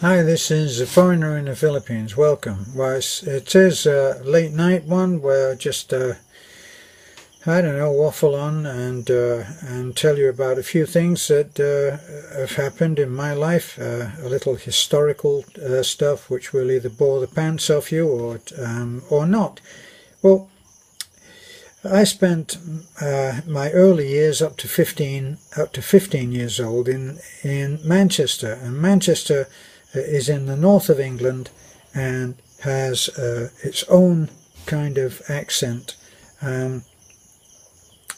Hi, this is a foreigner in the Philippines. Welcome. Well, it is a late night one where just I don't know, waffle on and tell you about a few things that have happened in my life, a little historical stuff which will either bore the pants off you or not. Well, I spent my early years up to 15 years old in Manchester, and Manchester is in the north of England and has its own kind of accent.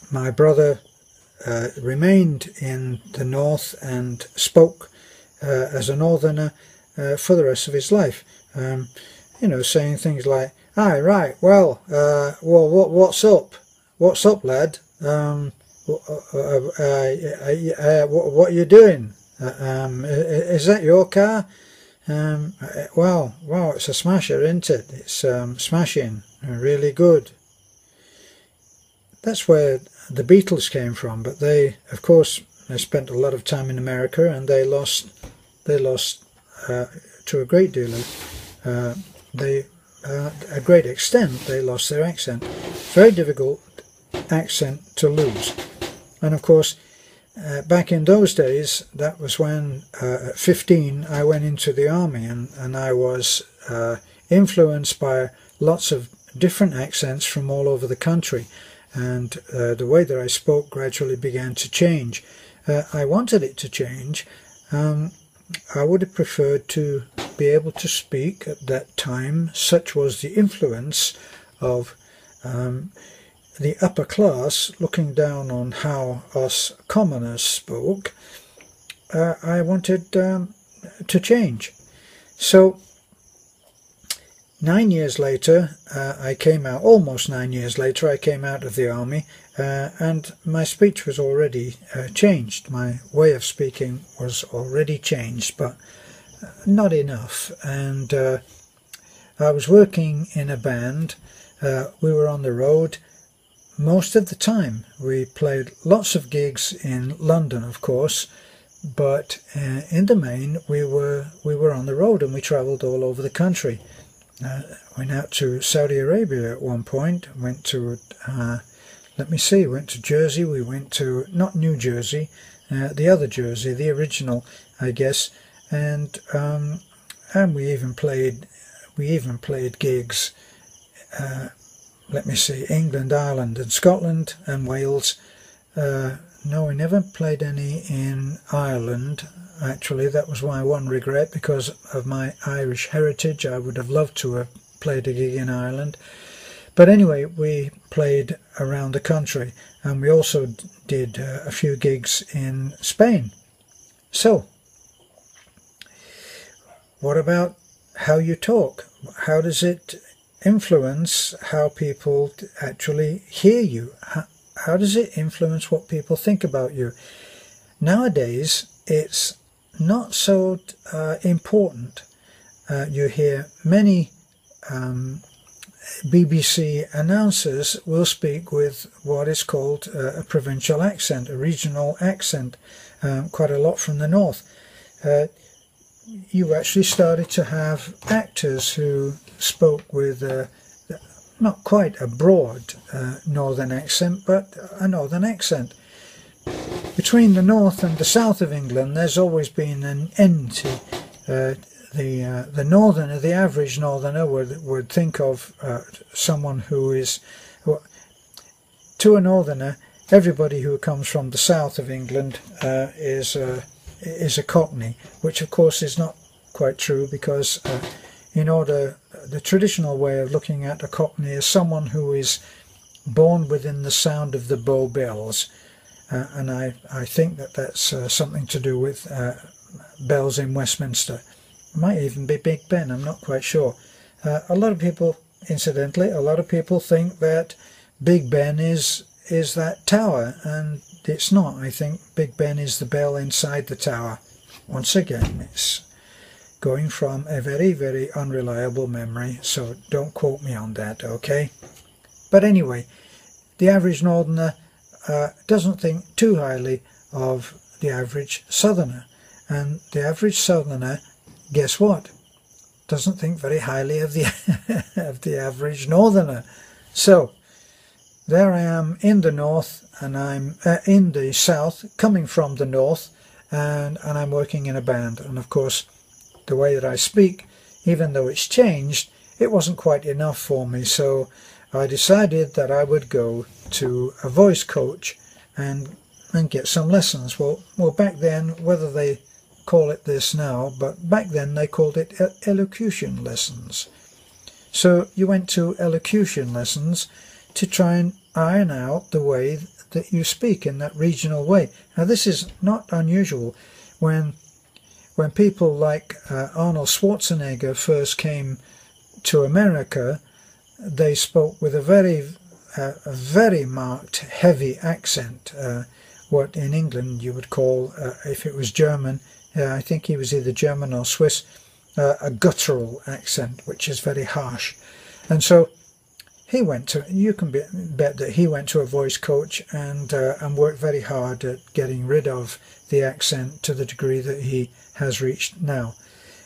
My brother remained in the north and spoke as a northerner for the rest of his life. You know, saying things like, "Aye, right, well, what's up? What's up, lad? What are you doing? Is that your car? Wow, it's a smasher, isn't it? It's smashing, really good." That's where the Beatles came from, but they, of course, they spent a lot of time in America, and they lost to a great deal of, a great extent, they lost their accent. Very difficult accent to lose. And of course, back in those days, that was when at 15 I went into the army, and I was influenced by lots of different accents from all over the country, and the way that I spoke gradually began to change. I wanted it to change. I would have preferred to be able to speak at that time, such was the influence of the upper class looking down on how us commoners spoke. I wanted to change. So 9 years later, almost 9 years later, I came out of the army, and my speech was already changed. My way of speaking was already changed, but not enough. And I was working in a band. We were on the road most of the time. We played lots of gigs in London, of course, but in the main we were on the road, and we travelled all over the country. Went out to Saudi Arabia at one point. Went to went to Jersey. We went to, not New Jersey, the other Jersey, the original, I guess, and we even played gigs. England, Ireland, and Scotland, and Wales. No, we never played any in Ireland. Actually, that was my one regret, because of my Irish heritage. I would have loved to have played a gig in Ireland. But anyway, we played around the country, and we also did a few gigs in Spain. So, what about how you talk? How does it influence how people actually hear you? How does it influence what people think about you? Nowadays, it's not so important. You hear many BBC announcers will speak with what is called a provincial accent, a regional accent, quite a lot from the north. You actually started to have actors who spoke with not quite a broad northern accent, but a northern accent. Between the north and the south of England, there's always been an enmity. The northerner, the average northerner, would think of someone who is, to a northerner, everybody who comes from the south of England is a Cockney, which of course is not quite true, because the traditional way of looking at a Cockney is someone who is born within the sound of the Bow Bells. And I think that that's something to do with bells in Westminster. It might even be Big Ben, I'm not quite sure. A lot of people, incidentally, think that Big Ben is that tower, and it's not. I think Big Ben is the bell inside the tower. Once again, it's going from a very, very unreliable memory, so don't quote me on that, okay? But anyway, the average northerner doesn't think too highly of the average southerner, and the average southerner guess what? Doesn't think very highly of the of the average northerner. So there I am in the north, and I'm in the south, coming from the north, and I'm working in a band. And of course, the way that I speak, even though it's changed, it wasn't quite enough for me. So I decided that I would go to a voice coach and get some lessons. Well, back then, whether they call it this now, but back then they called it elocution lessons. So you went to elocution lessons to try and iron out the way that you speak in that regional way. Now this is not unusual. When people like Arnold Schwarzenegger first came to America, they spoke with a very marked heavy accent, what in England you would call, if it was German, I think he was either German or Swiss, a guttural accent, which is very harsh. And so he went to, you can bet that he went to a voice coach and worked very hard at getting rid of the accent to the degree that he has reached now.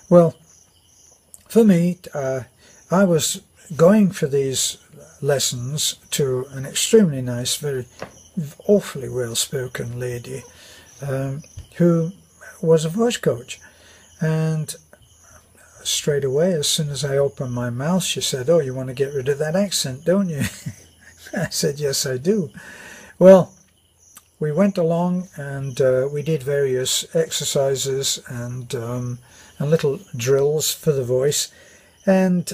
Well, for me, I was going for these lessons to an extremely nice, very awfully well-spoken lady who was a voice coach. And straight away, as soon as I opened my mouth, she said, "Oh, you want to get rid of that accent, don't you?" I said, "Yes, I do." Well, we went along and we did various exercises and little drills for the voice, and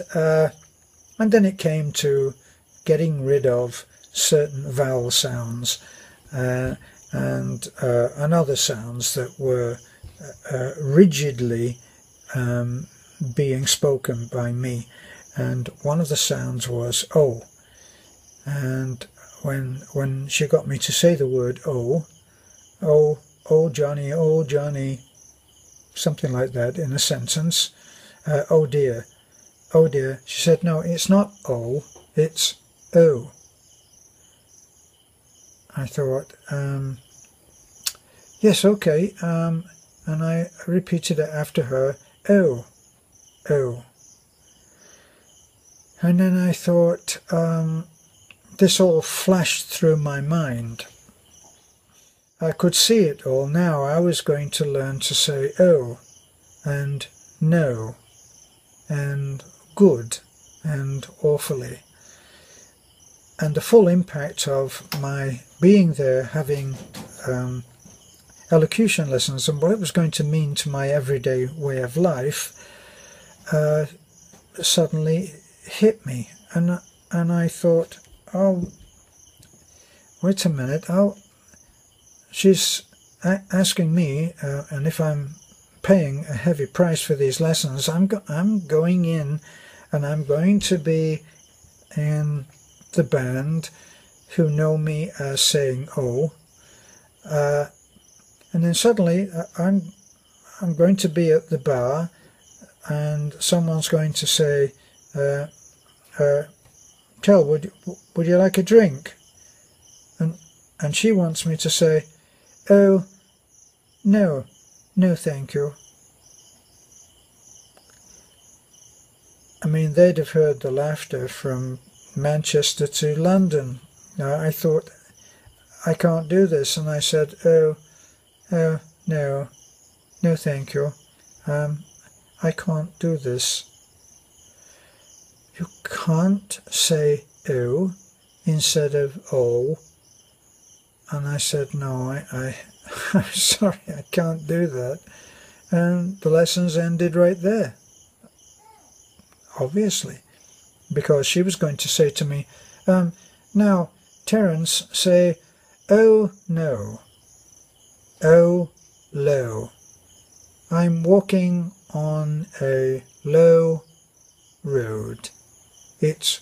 then it came to getting rid of certain vowel sounds and other sounds that were rigidly being spoken by me. And one of the sounds was O. And when she got me to say the word O, oh Johnny, something like that in a sentence, oh dear, she said, "No, it's not O, it's O." I thought, yes, okay, and I repeated it after her, "Oh, oh." And then I thought, this all flashed through my mind. I could see it all now. I was going to learn to say "oh" and "no" and "good" and "awfully." And the full impact of my being there, having elocution lessons, and what it was going to mean to my everyday way of life, suddenly hit me. And I thought, oh, wait a minute, she's asking me, and if I'm paying a heavy price for these lessons, I'm going in, and I'm going to be in the band who know me as saying "oh," and then suddenly I'm going to be at the bar, and someone's going to say, "Kel, would you like a drink?" And she wants me to say, "Oh, no, thank you." I mean, they'd have heard the laughter from Manchester to London. I thought, I can't do this, and I said, oh, no, thank you. I can't do this." "You can't say "oh" instead of "oh"?" And I said, "No, I'm sorry, I can't do that." And the lessons ended right there, obviously, because she was going to say to me, "Now, Terence, say, oh no, oh low. I'm walking on a low road. It's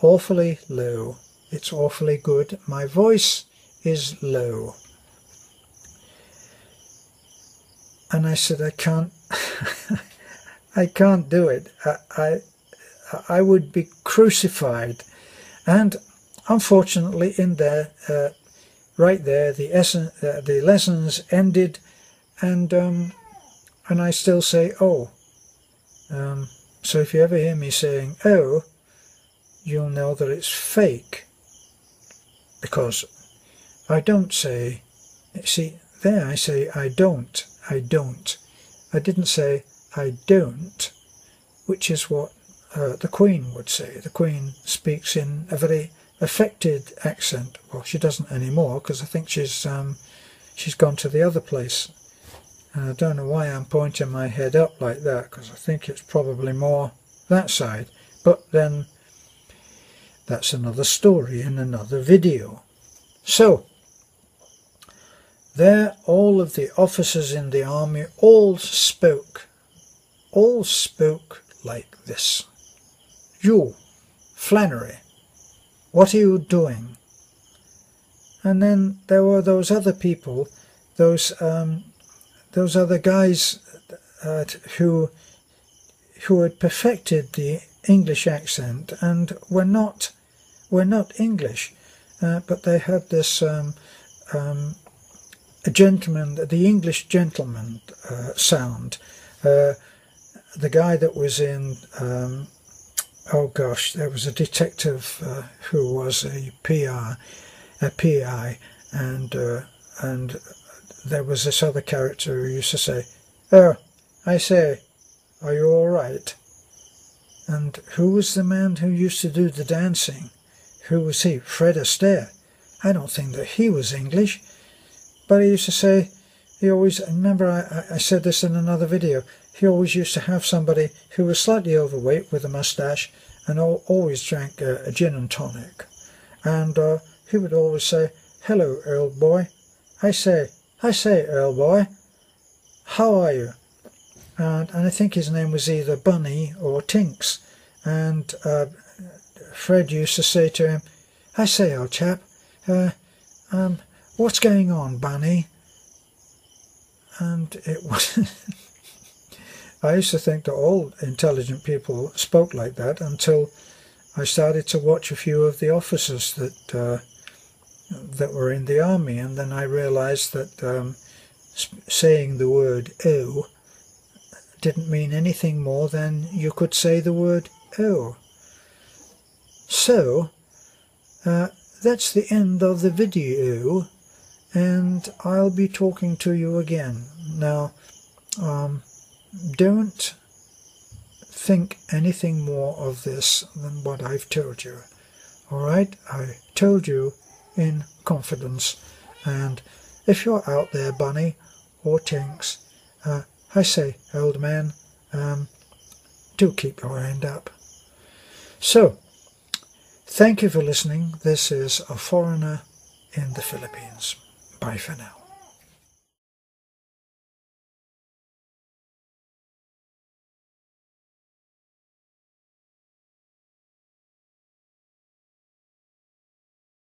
awfully low. It's awfully good. My voice is low." And I said, "I can't, I can't do it. I would be crucified." And unfortunately, in there, right there, the lessons ended, and and I still say oh. So if you ever hear me saying oh, you'll know that it's fake, because I don't say, see there I say I don't. I didn't say I don't, which is what the Queen would say. The Queen speaks in a very affected accent. Well, she doesn't anymore, because I think she's gone to the other place. And I don't know why I'm pointing my head up like that, because I think it's probably more that side. But then that's another story in another video. So there, all of the officers in the army all spoke like this. You, Flannery, what are you doing? And then there were those other people, those other guys who had perfected the English accent and were not English, but they had this a gentleman, the English gentleman sound. The guy that was in, oh gosh, there was a detective who was a PI, and there was this other character who used to say, "Oh, I say, are you all right?" And who was the man who used to do the dancing? Who was he? Fred Astaire. I don't think that he was English. But he used to say, he always, remember I said this in another video, he always used to have somebody who was slightly overweight with a moustache and always drank a gin and tonic. And he would always say, "Hello, Earl boy. I say, Earl boy, how are you?" And I think his name was either Bunny or Tinks. And Fred used to say to him, "I say, old chap, what's going on, Bunny?" And it was I used to think that all intelligent people spoke like that until I started to watch a few of the officers that were in the army, and then I realized that saying the word "oh" didn't mean anything more than you could say the word "oh." So that's the end of the video, and I'll be talking to you again. Now, don't think anything more of this than what I've told you. Alright? I told you in confidence. And if you're out there, Bunny or Tinks, I say, old man, do keep your hand up. So, thank you for listening. This is A Foreigner in the Philippines. Bye for now.